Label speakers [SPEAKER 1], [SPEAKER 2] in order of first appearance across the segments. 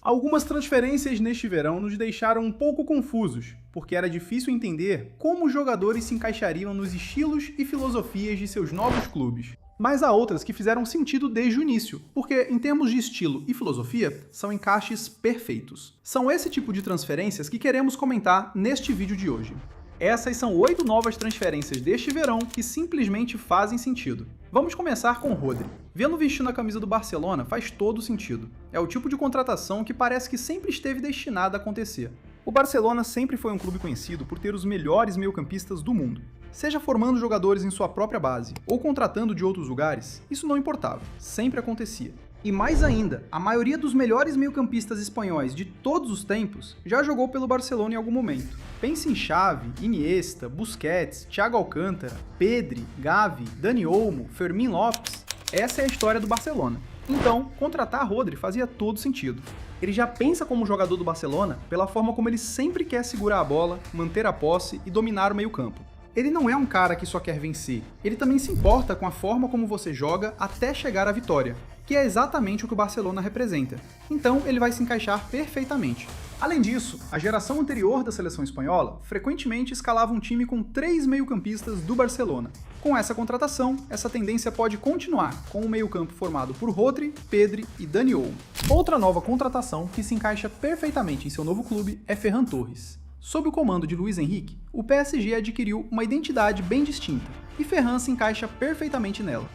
[SPEAKER 1] Algumas transferências neste verão nos deixaram um pouco confusos, porque era difícil entender como os jogadores se encaixariam nos estilos e filosofias de seus novos clubes. Mas há outras que fizeram sentido desde o início, porque em termos de estilo e filosofia, são encaixes perfeitos. São esse tipo de transferências que queremos comentar neste vídeo de hoje. Essas são 8 novas transferências deste verão que simplesmente fazem sentido. Vamos começar com Rodri. Vê-lo vestindo a camisa do Barcelona faz todo sentido. É o tipo de contratação que parece que sempre esteve destinada a acontecer. O Barcelona sempre foi um clube conhecido por ter os melhores meio-campistas do mundo. Seja formando jogadores em sua própria base ou contratando de outros lugares, isso não importava, sempre acontecia. E mais ainda, a maioria dos melhores meio-campistas espanhóis de todos os tempos já jogou pelo Barcelona em algum momento. Pense em Xavi, Iniesta, Busquets, Thiago Alcântara, Pedri, Gavi, Dani Olmo, Fermín López. Essa é a história do Barcelona. Então, contratar Rodri fazia todo sentido. Ele já pensa como jogador do Barcelona pela forma como ele sempre quer segurar a bola, manter a posse e dominar o meio-campo. Ele não é um cara que só quer vencer, ele também se importa com a forma como você joga até chegar à vitória, que é exatamente o que o Barcelona representa. Então ele vai se encaixar perfeitamente. Além disso, a geração anterior da seleção espanhola frequentemente escalava um time com 3 meio-campistas do Barcelona. Com essa contratação, essa tendência pode continuar, com o meio-campo formado por Rodri, Pedri e Dani Olmo. Outra nova contratação que se encaixa perfeitamente em seu novo clube é Ferran Torres. Sob o comando de Luis Henrique, o PSG adquiriu uma identidade bem distinta, e Ferran se encaixa perfeitamente nela.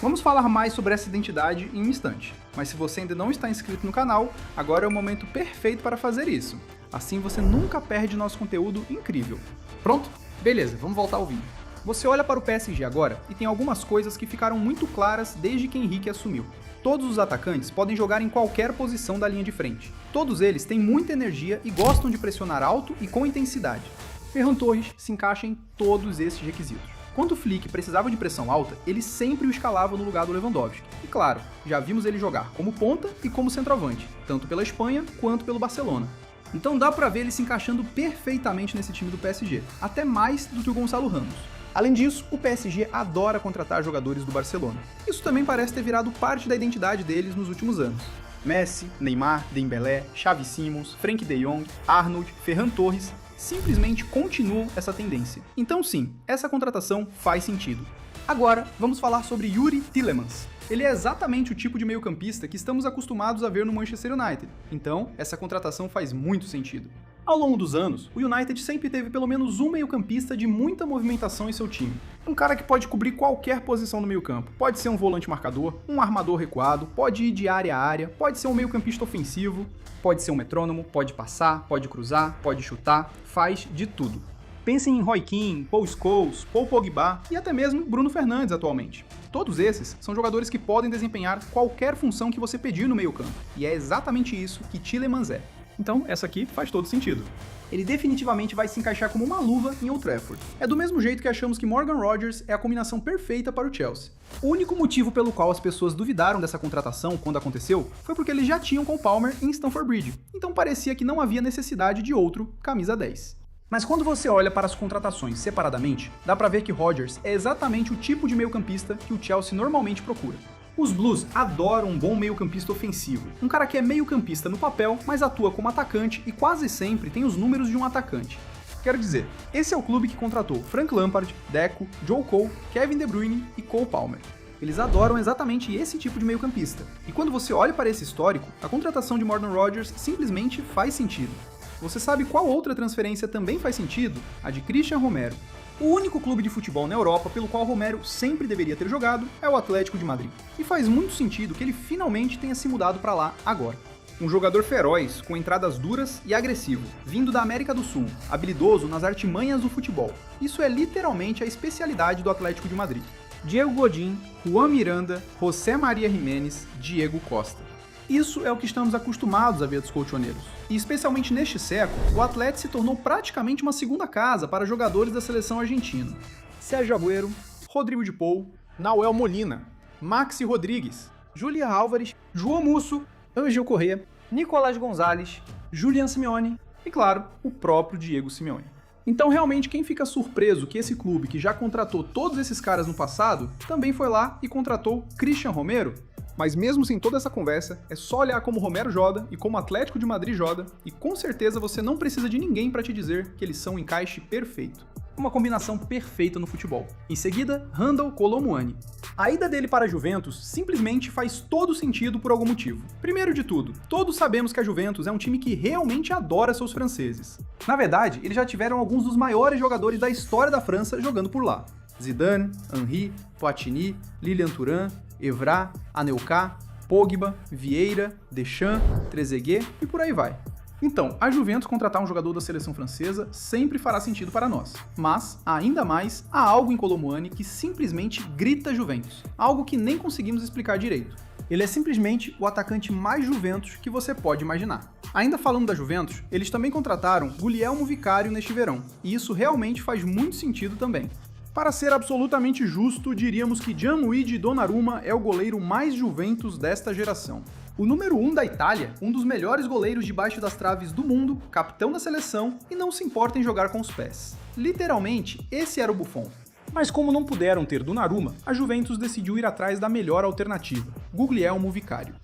[SPEAKER 1] Vamos falar mais sobre essa identidade em um instante, mas se você ainda não está inscrito no canal, agora é o momento perfeito para fazer isso. Assim você nunca perde nosso conteúdo incrível. Pronto? Beleza, vamos voltar ao vídeo. Você olha para o PSG agora e tem algumas coisas que ficaram muito claras desde que Henrique assumiu. Todos os atacantes podem jogar em qualquer posição da linha de frente. Todos eles têm muita energia e gostam de pressionar alto e com intensidade. Ferran Torres se encaixa em todos esses requisitos. Quando o Flick precisava de pressão alta, ele sempre o escalava no lugar do Lewandowski. E claro, já vimos ele jogar como ponta e como centroavante, tanto pela Espanha quanto pelo Barcelona. Então dá pra ver ele se encaixando perfeitamente nesse time do PSG, até mais do que o Gonçalo Ramos. Além disso, o PSG adora contratar jogadores do Barcelona. Isso também parece ter virado parte da identidade deles nos últimos anos. Messi, Neymar, Dembélé, Xavi Simons, Frenkie de Jong, Arnold, Ferran Torres simplesmente continuam essa tendência. Então sim, essa contratação faz sentido. Agora, vamos falar sobre Youri Tielemans. Ele é exatamente o tipo de meio-campista que estamos acostumados a ver no Manchester United. Então, essa contratação faz muito sentido. Ao longo dos anos, o United sempre teve pelo menos um meio-campista de muita movimentação em seu time. Um cara que pode cobrir qualquer posição no meio-campo. Pode ser um volante marcador, um armador recuado, pode ir de área a área, pode ser um meio-campista ofensivo, pode ser um metrônomo, pode passar, pode cruzar, pode chutar, faz de tudo. Pensem em Roy Keane, Paul Scholes, Paul Pogba e até mesmo Bruno Fernandes atualmente. Todos esses são jogadores que podem desempenhar qualquer função que você pedir no meio-campo. E é exatamente isso que Tielemans é. Então, essa aqui faz todo sentido. Ele definitivamente vai se encaixar como uma luva em Old Trafford. É do mesmo jeito que achamos que Morgan Rogers é a combinação perfeita para o Chelsea. O único motivo pelo qual as pessoas duvidaram dessa contratação quando aconteceu foi porque eles já tinham Cole Palmer em Stamford Bridge, então parecia que não havia necessidade de outro camisa 10. Mas quando você olha para as contratações separadamente, dá pra ver que Rogers é exatamente o tipo de meio-campista que o Chelsea normalmente procura. Os Blues adoram um bom meio-campista ofensivo, um cara que é meio-campista no papel, mas atua como atacante e quase sempre tem os números de um atacante. Quero dizer, esse é o clube que contratou Frank Lampard, Deco, Joe Cole, Kevin De Bruyne e Cole Palmer. Eles adoram exatamente esse tipo de meio-campista. E quando você olha para esse histórico, a contratação de Morgan Rogers simplesmente faz sentido. Você sabe qual outra transferência também faz sentido? A de Christian Romero. O único clube de futebol na Europa pelo qual Romero sempre deveria ter jogado é o Atlético de Madrid. E faz muito sentido que ele finalmente tenha se mudado para lá agora. Um jogador feroz, com entradas duras e agressivo, vindo da América do Sul, habilidoso nas artimanhas do futebol. Isso é literalmente a especialidade do Atlético de Madrid. Diego Godin, Juan Miranda, José Maria Jiménez, Diego Costa. Isso é o que estamos acostumados a ver dos colchoneiros. E especialmente neste século, o Atlético se tornou praticamente uma segunda casa para jogadores da seleção argentina. Sérgio Agüero, Rodrigo de Paul, Nahuel Molina, Maxi Rodrigues, Julián Álvares, João Musso, Ângel Corrêa, Nicolás Gonzalez, Julian Simeone e, claro, o próprio Diego Simeone. Então, realmente, quem fica surpreso que esse clube, que já contratou todos esses caras no passado, também foi lá e contratou Christian Romero? Mas mesmo sem toda essa conversa, é só olhar como o Romero joga e como o Atlético de Madrid joga, e com certeza você não precisa de ninguém para te dizer que eles são um encaixe perfeito. Uma combinação perfeita no futebol. Em seguida, Randal Kolo Muani. A ida dele para a Juventus simplesmente faz todo sentido por algum motivo. Primeiro de tudo, todos sabemos que a Juventus é um time que realmente adora seus franceses. Na verdade, eles já tiveram alguns dos maiores jogadores da história da França jogando por lá. Zidane, Henry, Platini, Lilian Thuram, Evra, Anelka, Pogba, Vieira, Deschamps, Trezeguet e por aí vai. Então, a Juventus contratar um jogador da seleção francesa sempre fará sentido para nós. Mas, ainda mais, há algo em Kolo Muani que simplesmente grita Juventus. Algo que nem conseguimos explicar direito. Ele é simplesmente o atacante mais Juventus que você pode imaginar. Ainda falando da Juventus, eles também contrataram Guglielmo Vicario neste verão. E isso realmente faz muito sentido também. Para ser absolutamente justo, diríamos que Gianluigi Donnarumma é o goleiro mais Juventus desta geração. O número 1 da Itália, um dos melhores goleiros debaixo das traves do mundo, capitão da seleção e não se importa em jogar com os pés. Literalmente, esse era o Buffon. Mas como não puderam ter Donnarumma, a Juventus decidiu ir atrás da melhor alternativa, Guglielmo Vicario.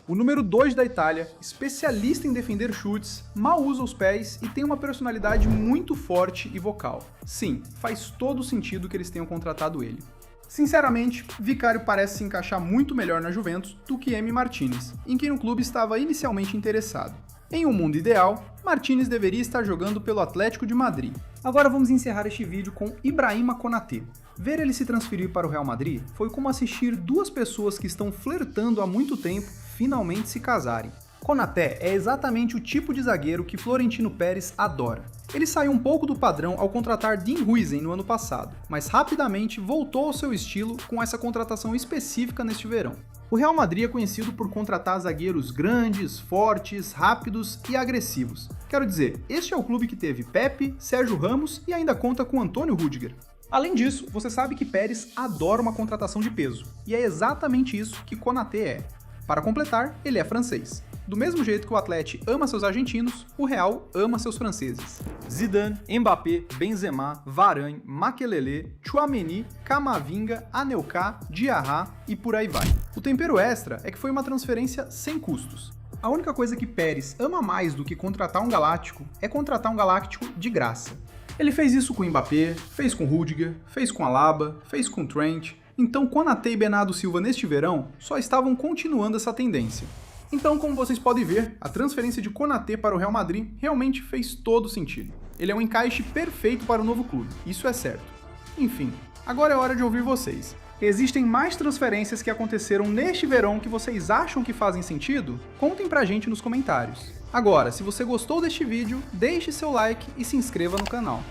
[SPEAKER 1] O número 2 da Itália, especialista em defender chutes, mal usa os pés e tem uma personalidade muito forte e vocal. Sim, faz todo sentido que eles tenham contratado ele. Sinceramente, Vicario parece se encaixar muito melhor na Juventus do que Emi Martinez, em quem o clube estava inicialmente interessado. Em um mundo ideal, Martinez deveria estar jogando pelo Atlético de Madrid. Agora vamos encerrar este vídeo com Ibrahima Konaté. Ver ele se transferir para o Real Madrid foi como assistir duas pessoas que estão flertando há muito tempo finalmente se casarem. Konaté é exatamente o tipo de zagueiro que Florentino Pérez adora. Ele saiu um pouco do padrão ao contratar Dean Huijsen no ano passado, mas rapidamente voltou ao seu estilo com essa contratação específica neste verão. O Real Madrid é conhecido por contratar zagueiros grandes, fortes, rápidos e agressivos. Quero dizer, este é o clube que teve Pepe, Sérgio Ramos e ainda conta com Antônio Rüdiger. Além disso, você sabe que Pérez adora uma contratação de peso, e é exatamente isso que Konaté é. Para completar, ele é francês. Do mesmo jeito que o Atlético ama seus argentinos, o Real ama seus franceses. Zidane, Mbappé, Benzema, Varane, Makelele, Tchouaméni, Camavinga, Anelka, Diarra e por aí vai. O tempero extra é que foi uma transferência sem custos. A única coisa que Pérez ama mais do que contratar um galáctico é contratar um galáctico de graça. Ele fez isso com Mbappé, fez com Rüdiger, fez com Alaba, fez com Trent. Então Konaté e Bernardo Silva neste verão só estavam continuando essa tendência. Então, como vocês podem ver, a transferência de Konaté para o Real Madrid realmente fez todo sentido. Ele é um encaixe perfeito para o novo clube, isso é certo. Enfim, agora é hora de ouvir vocês. Existem mais transferências que aconteceram neste verão que vocês acham que fazem sentido? Contem pra gente nos comentários. Agora, se você gostou deste vídeo, deixe seu like e se inscreva no canal.